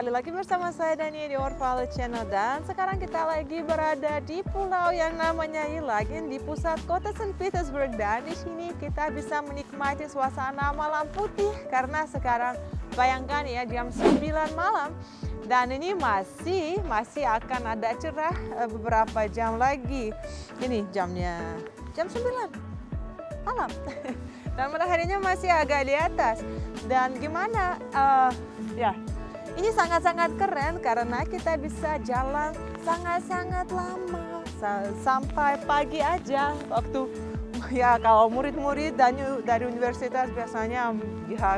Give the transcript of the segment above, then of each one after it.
kembali lagi bersama saya Dani di Orvale Channel. Dan sekarang kita lagi berada di pulau yang namanya Yelagen di pusat kota St. Petersburg. Dan di sini kita bisa menikmati suasana malam putih karena sekarang bayangkan ya jam 9 malam. Dan ini masih akan ada cerah beberapa jam lagi. Ini jamnya jam 9 malam. Dan mataharinya masih agak di atas. Dan gimana? Ya, ini sangat-sangat keren karena kita bisa jalan sangat-sangat lama sampai pagi aja. Waktu ya kalau murid-murid dari universitas biasanya ya,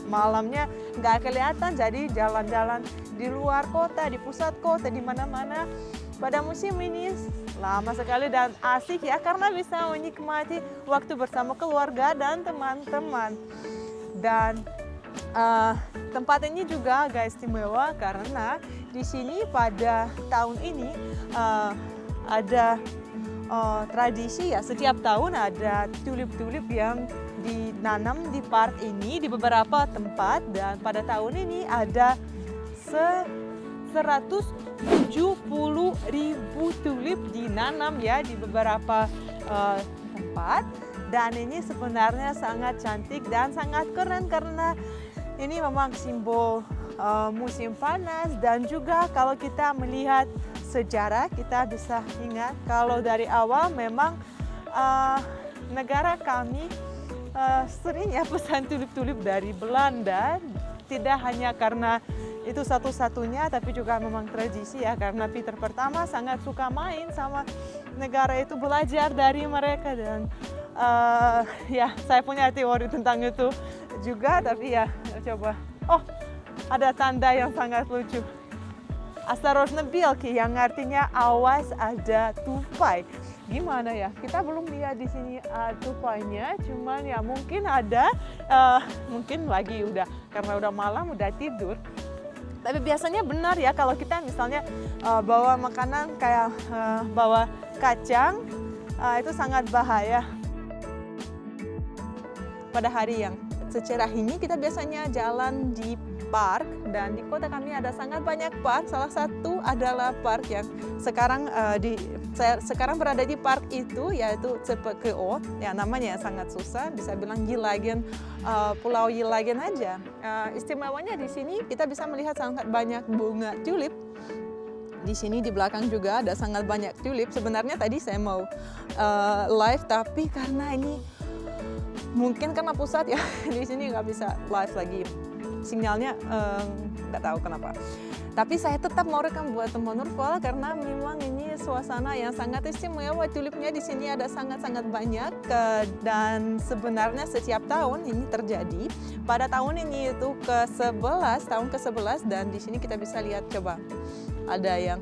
malamnya nggak kelihatan, jadi jalan-jalan di luar kota, di pusat kota, di mana-mana. Pada musim ini lama sekali dan asik ya karena bisa menikmati waktu bersama keluarga dan teman-teman. Dan tempat ini juga agak istimewa karena di sini pada tahun ini ada tradisi ya, setiap tahun ada tulip-tulip yang dinanam di park ini di beberapa tempat, dan pada tahun ini ada 170.000 tulip dinanam ya di beberapa tempat. Dan ini sebenarnya sangat cantik dan sangat keren karena ini memang simbol musim panas. Dan juga kalau kita melihat sejarah, kita bisa ingat kalau dari awal memang negara kami sering ya pesan tulip-tulip dari Belanda. Tidak hanya karena itu satu-satunya, tapi juga memang tradisi ya, karena Peter pertama sangat suka main sama negara itu, belajar dari mereka. Dan ya saya punya teori tentang itu juga, tapi ya coba. Oh, ada tanda yang sangat lucu. Осторожно белки, yang artinya awas ada tupai. Gimana ya? Kita belum lihat di sini tupainya, cuman ya mungkin ada, mungkin lagi udah karena udah malam udah tidur. Tapi biasanya benar ya kalau kita misalnya bawa makanan kayak bawa kacang, itu sangat bahaya. Pada hari yang secerah ini kita biasanya jalan di park, dan di kota kami ada sangat banyak park. Salah satu adalah park yang sekarang saya sekarang berada di park itu, yaitu CPKO. Ya namanya sangat susah, bisa bilang Yelagen, Pulau Yelagen aja. Istimewanya di sini kita bisa melihat sangat banyak bunga tulip. Di sini di belakang juga ada sangat banyak tulip. Sebenarnya tadi saya mau live, tapi karena ini mungkin karena pusat ya, di sini nggak bisa live lagi. Sinyalnya nggak tahu kenapa. Tapi saya tetap mau rekam buat teman Orvale karena memang ini suasana yang sangat istimewa. Tulipnya di sini ada sangat-sangat banyak, dan sebenarnya setiap tahun ini terjadi. Pada tahun ini itu tahun ke-11, dan di sini kita bisa lihat, coba. Ada yang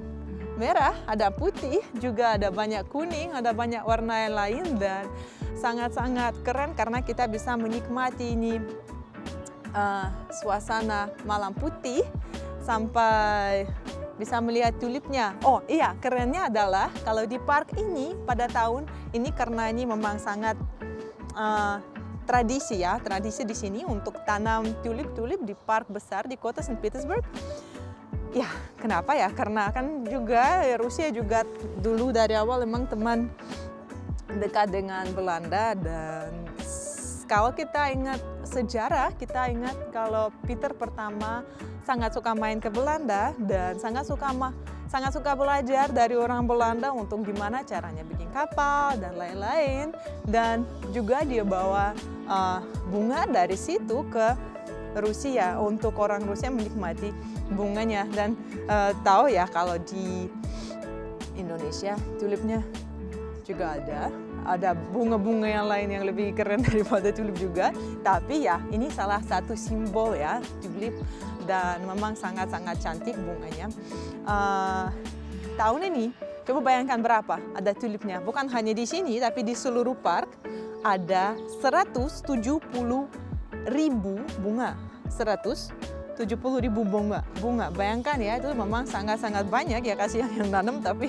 merah, ada putih, juga ada banyak kuning, ada banyak warna yang lain, dan sangat-sangat keren karena kita bisa menikmati ini suasana malam putih sampai bisa melihat tulipnya. Oh iya, kerennya adalah kalau di park ini pada tahun ini, karena ini memang sangat tradisi ya, tradisi di sini untuk tanam tulip-tulip di park besar di kota St. Petersburg. Ya, kenapa ya? Karena kan juga Rusia juga dulu dari awal memang teman dekat dengan Belanda. Dan kalau kita ingat sejarah, kita ingat kalau Peter pertama sangat suka main ke Belanda dan sangat suka belajar dari orang Belanda untuk gimana caranya bikin kapal dan lain-lain. Dan juga dia bawa bunga dari situ ke Rusia untuk orang Rusia menikmati bunganya. Dan tahu ya kalau di Indonesia tulipnya juga ada bunga-bunga yang lain yang lebih keren daripada tulip juga. Tapi ya ini salah satu simbol ya tulip, dan memang sangat-sangat cantik bunganya. Tahun ini coba bayangkan berapa ada tulipnya. Bukan hanya di sini tapi di seluruh park ada 170.000 bunga. 170.000 bunga. Bayangkan ya, itu memang sangat-sangat banyak ya, kasihan yang nanam tapi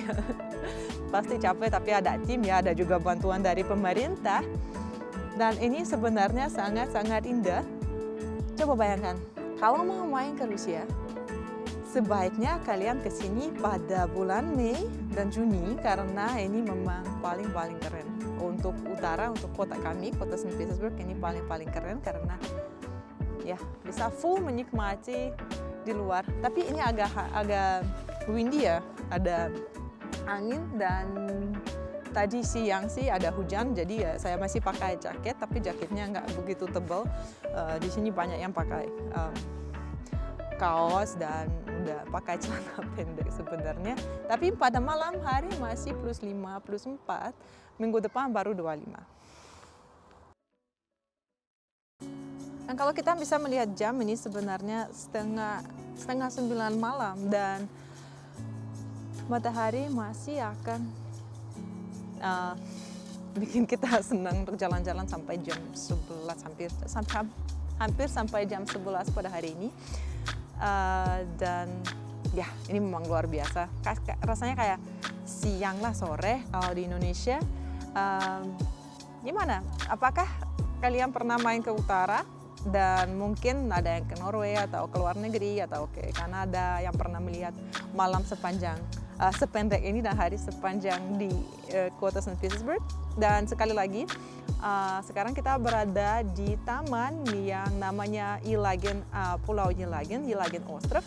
pasti capek, tapi ada tim ya, ada juga bantuan dari pemerintah. Dan ini sebenarnya sangat-sangat indah. Coba bayangkan, kalau mau main ke Rusia, sebaiknya kalian kesini pada bulan Mei dan Juni karena ini memang paling keren. Untuk utara, untuk kota kami, kota St. Petersburg ini paling keren karena ya bisa full menikmati di luar. Tapi ini agak windy ya, ada angin dan tadi siang sih ada hujan, jadi ya saya masih pakai jaket, tapi jaketnya nggak begitu tebal. Di sini banyak yang pakai kaos dan udah pakai celana pendek sebenarnya. Tapi pada malam hari masih +5, +4, minggu depan baru 25. Dan kalau kita bisa melihat jam ini sebenarnya setengah 9 malam dan matahari masih akan bikin kita senang untuk jalan-jalan sampai jam 11, hampir sampai jam 11 pada hari ini. Dan ya ini memang luar biasa, rasanya kayak siang lah sore kalau di Indonesia. Gimana? Apakah kalian pernah main ke utara dan mungkin ada yang ke Norway atau ke luar negeri atau ke Kanada yang pernah melihat malam sependek ini dan hari sepanjang di kota St. Petersburg? Dan sekali lagi, sekarang kita berada di taman yang namanya Pulau Yelagen Ostrov.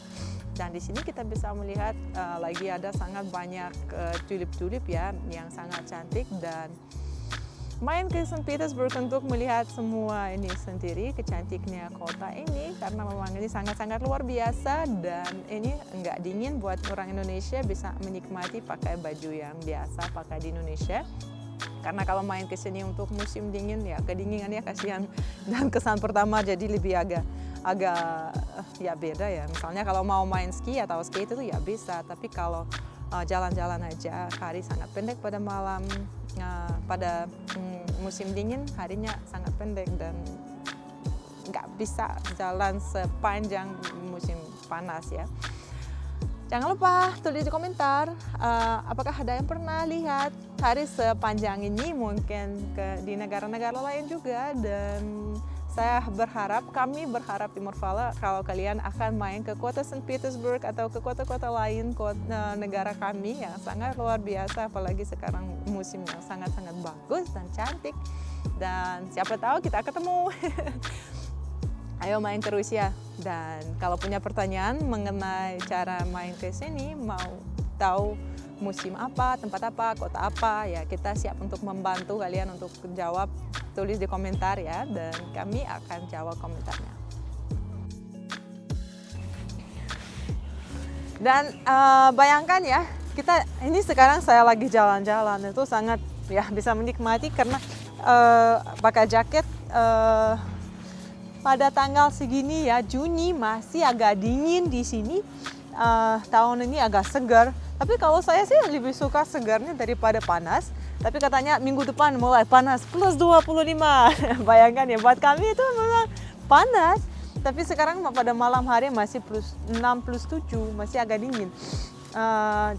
Dan di sini kita bisa melihat lagi ada sangat banyak tulip-tulip ya yang sangat cantik, dan main ke St. Petersburg untuk melihat semua ini sendiri, kecantiknya kota ini karena memang ini sangat-sangat luar biasa dan ini enggak dingin buat orang Indonesia, bisa menikmati pakai baju yang biasa pakai di Indonesia. Karena kalau main ke sini untuk musim dingin ya kedinginannya kasihan, dan kesan pertama jadi lebih agak ya beda ya. Misalnya kalau mau main ski atau skate itu ya bisa, tapi kalau jalan-jalan aja hari sangat pendek pada malam, pada musim dingin harinya sangat pendek dan nggak bisa jalan sepanjang musim panas ya. Jangan lupa tulis di komentar apakah ada yang pernah lihat hari sepanjang ini, mungkin di negara-negara lain juga. Dan kami berharap di Morvala kalau kalian akan main ke kota St. Petersburg atau ke kota-kota lain negara kami yang sangat luar biasa, apalagi sekarang musim yang sangat-sangat bagus dan cantik, dan siapa tahu kita ketemu. Ayo main ke Rusia. Dan kalau punya pertanyaan mengenai cara main ke sini, mau tahu musim apa, tempat apa, kota apa, ya kita siap untuk membantu kalian untuk jawab. Tulis di komentar ya, dan kami akan jawab komentarnya. Dan bayangkan ya, ini sekarang saya lagi jalan-jalan, itu sangat ya bisa menikmati karena pakai jaket. Pada tanggal segini ya, Juni masih agak dingin di sini. Tahun ini agak segar. Tapi kalau saya sih lebih suka segarnya daripada panas. Tapi katanya minggu depan mulai panas, +25. Bayangkan ya, buat kami itu memang panas. Tapi sekarang pada malam hari masih +6, +7, masih agak dingin.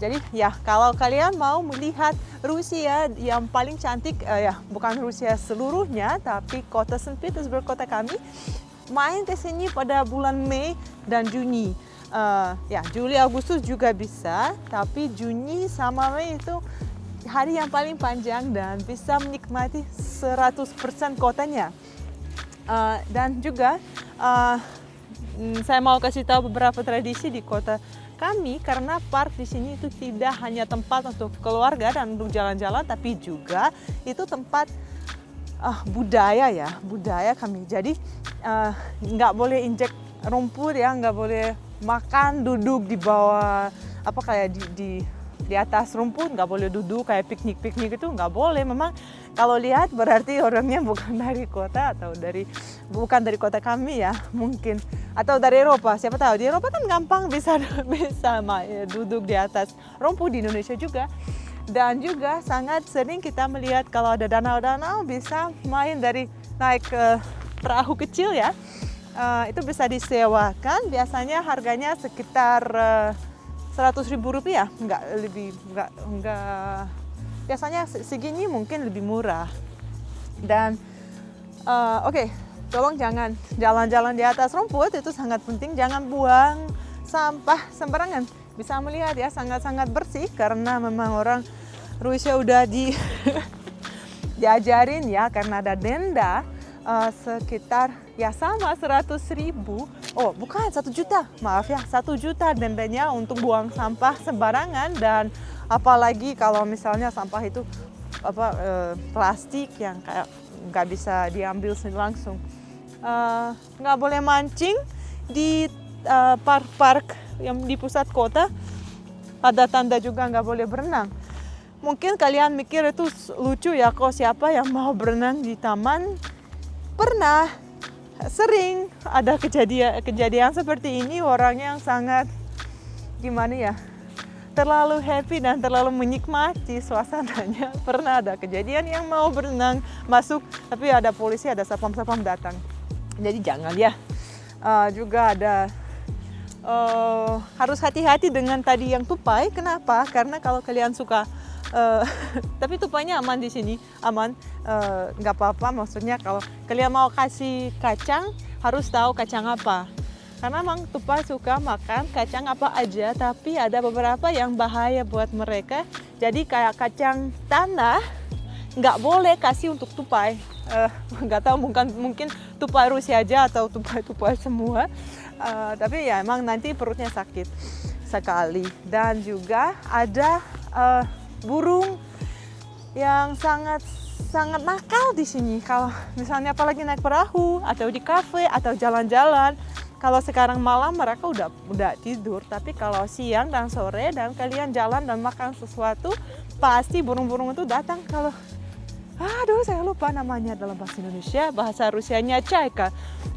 Jadi ya kalau kalian mau melihat Rusia yang paling cantik, ya bukan Rusia seluruhnya, tapi kota St. Petersburg, kota kami, main ke sini pada bulan Mei dan Juni. Ya Juli, Agustus juga bisa, tapi Juni sama Mei itu hari yang paling panjang dan bisa menikmati 100% kotanya. Dan juga saya mau kasih tahu beberapa tradisi di kota kami, karena park di sini itu tidak hanya tempat untuk keluarga dan untuk jalan-jalan, tapi juga itu tempat budaya kami. Jadi nggak boleh injek rumput ya, nggak boleh makan duduk di bawah kayak di atas rumput, nggak boleh duduk kayak piknik itu nggak boleh. Memang kalau lihat berarti orangnya bukan dari kota atau bukan dari kota kami ya, mungkin, atau dari Eropa. Siapa tahu di Eropa kan gampang bisa duduk di atas rumput, di Indonesia juga. Dan juga sangat sering kita melihat kalau ada danau-danau bisa naik ke perahu kecil ya. Itu bisa disewakan, biasanya harganya sekitar Rp100.000, enggak, biasanya segini mungkin lebih murah. Dan oke, tolong jangan jalan-jalan di atas rumput, itu sangat penting. Jangan buang sampah sembarangan. Bisa melihat ya, sangat-sangat bersih karena memang orang Rusia udah diajarin ya, karena ada denda sekitar ya sama 100.000. Oh bukan 1 juta, maaf ya, 1 juta dendanya untuk buang sampah sembarangan. Dan apalagi kalau misalnya sampah itu plastik yang kayak nggak bisa diambil langsung. Nggak boleh mancing di park-park yang di pusat kota. Ada tanda juga nggak boleh berenang. Mungkin kalian mikir itu lucu ya, kok siapa yang mau berenang di taman? Pernah, sering ada kejadian seperti ini. Orang yang sangat gimana ya, terlalu happy dan terlalu menikmati suasananya. Pernah ada kejadian yang mau berenang masuk, tapi ada polisi, ada satpam datang. Jadi jangan ya. Juga ada harus hati-hati dengan tadi yang tupai. Kenapa? Karena kalau kalian suka tapi tupainya aman di sini, aman, nggak apa-apa. Maksudnya kalau kalian mau kasih kacang, harus tahu kacang apa. Karena memang tupai suka makan kacang apa aja, tapi ada beberapa yang bahaya buat mereka. Jadi kayak kacang tanah, nggak boleh kasih untuk tupai. Nggak tahu, mungkin tupai Rusia aja atau tupai semua. Tapi ya emang nanti perutnya sakit sekali. Dan juga ada burung yang sangat nakal di sini. Kalau misalnya apalagi naik perahu atau di kafe atau jalan-jalan, kalau sekarang malam mereka udah tidur. Tapi kalau siang dan sore dan kalian jalan dan makan sesuatu, pasti burung-burung itu datang. Kalau saya lupa namanya dalam bahasa Indonesia, bahasa Rusianya caika,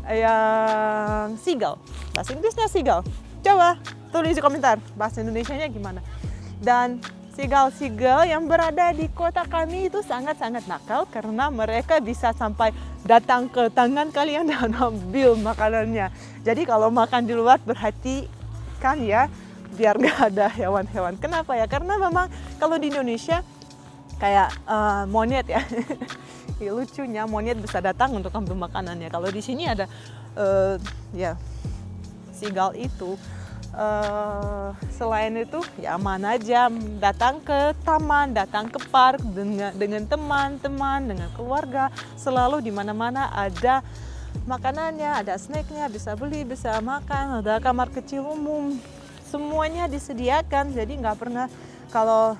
yang seagull, bahasa Inggrisnya seagull. Coba tulis di komentar bahasa Indonesianya gimana. Dan seagull yang berada di kota kami itu sangat-sangat nakal karena mereka bisa sampai datang ke tangan kalian dan ambil makanannya. Jadi kalau makan di luar perhatikan ya, biar nggak ada hewan-hewan. Kenapa ya? Karena memang kalau di Indonesia kayak monyet ya. Ya, lucunya monyet bisa datang untuk ambil makanannya. Kalau di sini ada ya seagull itu. Selain itu ya aman aja, datang ke taman, datang ke park dengan teman-teman, dengan keluarga, selalu di mana-mana ada makanannya, ada snacknya, bisa beli, bisa makan, ada kamar kecil umum, semuanya disediakan. Jadi nggak pernah kalau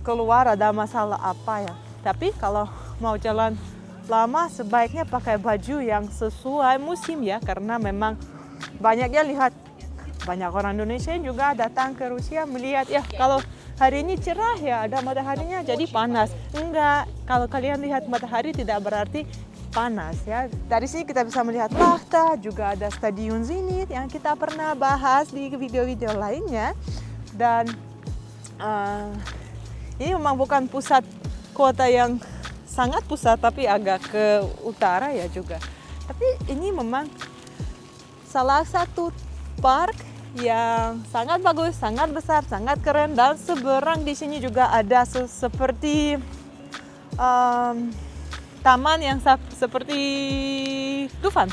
keluar ada masalah apa ya. Tapi kalau mau jalan lama sebaiknya pakai baju yang sesuai musim ya, karena memang banyaknya lihat banyak orang Indonesia juga datang ke Rusia melihat ya, kalau hari ini cerah ya, ada mataharinya jadi panas. Enggak, kalau kalian lihat matahari tidak berarti panas ya. Dari sini kita bisa melihat Lahta, juga ada Stadion Zenit yang kita pernah bahas di video-video lainnya. Dan ini memang bukan pusat kota yang sangat pusat, tapi agak ke utara ya juga. Tapi ini memang salah satu park yang sangat bagus, sangat besar, sangat keren. Dan seberang di sini juga ada seperti taman yang seperti Dufan.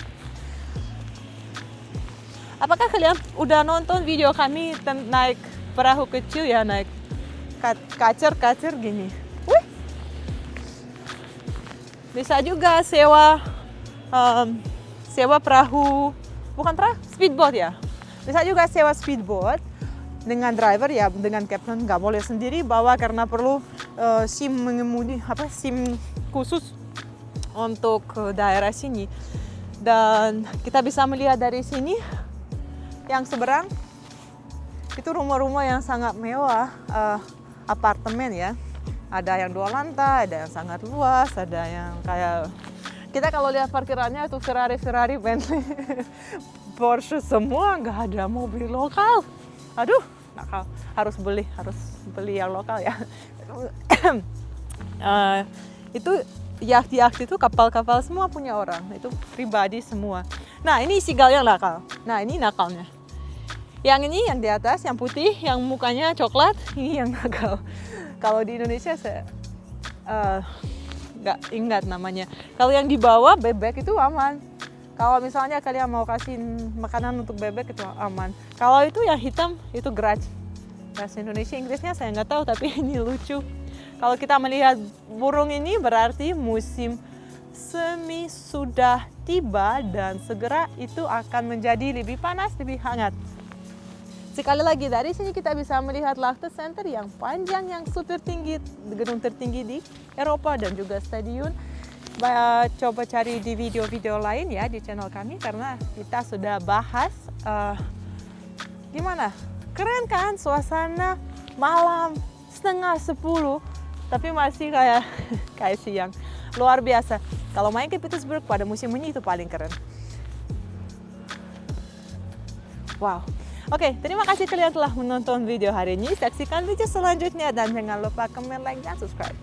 Apakah kalian udah nonton video kami naik perahu kecil ya, naik kacer gini? Bisa juga sewa perahu, bukan perahu, speedboat ya. Bisa juga sewa speedboat dengan driver ya, dengan captain. Nggak boleh sendiri bawa karena perlu SIM mengemudi, SIM khusus untuk daerah sini. Dan kita bisa melihat dari sini yang seberang itu rumah-rumah yang sangat mewah, apartemen ya. Ada yang 2 lantai, ada yang sangat luas, ada yang kayak kita kalau lihat parkirannya itu Ferrari, Bentley, Porsche semua, nggak ada mobil lokal. Aduh, nakal. Harus beli yang lokal ya. Itu yacht itu kapal-kapal semua punya orang, itu pribadi semua. Nah ini seagull yang nakal. Nah ini nakalnya. Yang ini yang di atas, yang putih, yang mukanya coklat, ini yang nakal. Kalau di Indonesia saya nggak ingat namanya. Kalau yang di bawah bebek itu aman. Kalau misalnya kalian mau kasih makanan untuk bebek itu aman. Kalau itu yang hitam itu graj. Bahasa Indonesia Inggrisnya saya nggak tahu, tapi ini lucu. Kalau kita melihat burung ini berarti musim semi sudah tiba dan segera itu akan menjadi lebih panas, lebih hangat. Sekali lagi dari sini kita bisa melihat Loftus Center yang panjang, yang super tinggi, gedung tertinggi di Eropa dan juga stadion. Coba cari di video-video lain ya di channel kami karena kita sudah bahas gimana. Keren kan suasana malam 9:30 tapi masih kayak siang. Luar biasa. Kalau main ke Petersburg pada musim ini itu paling keren. Wow. Oke, terima kasih kalian telah menonton video hari ini. Saksikan video selanjutnya dan jangan lupa komen, like, dan subscribe.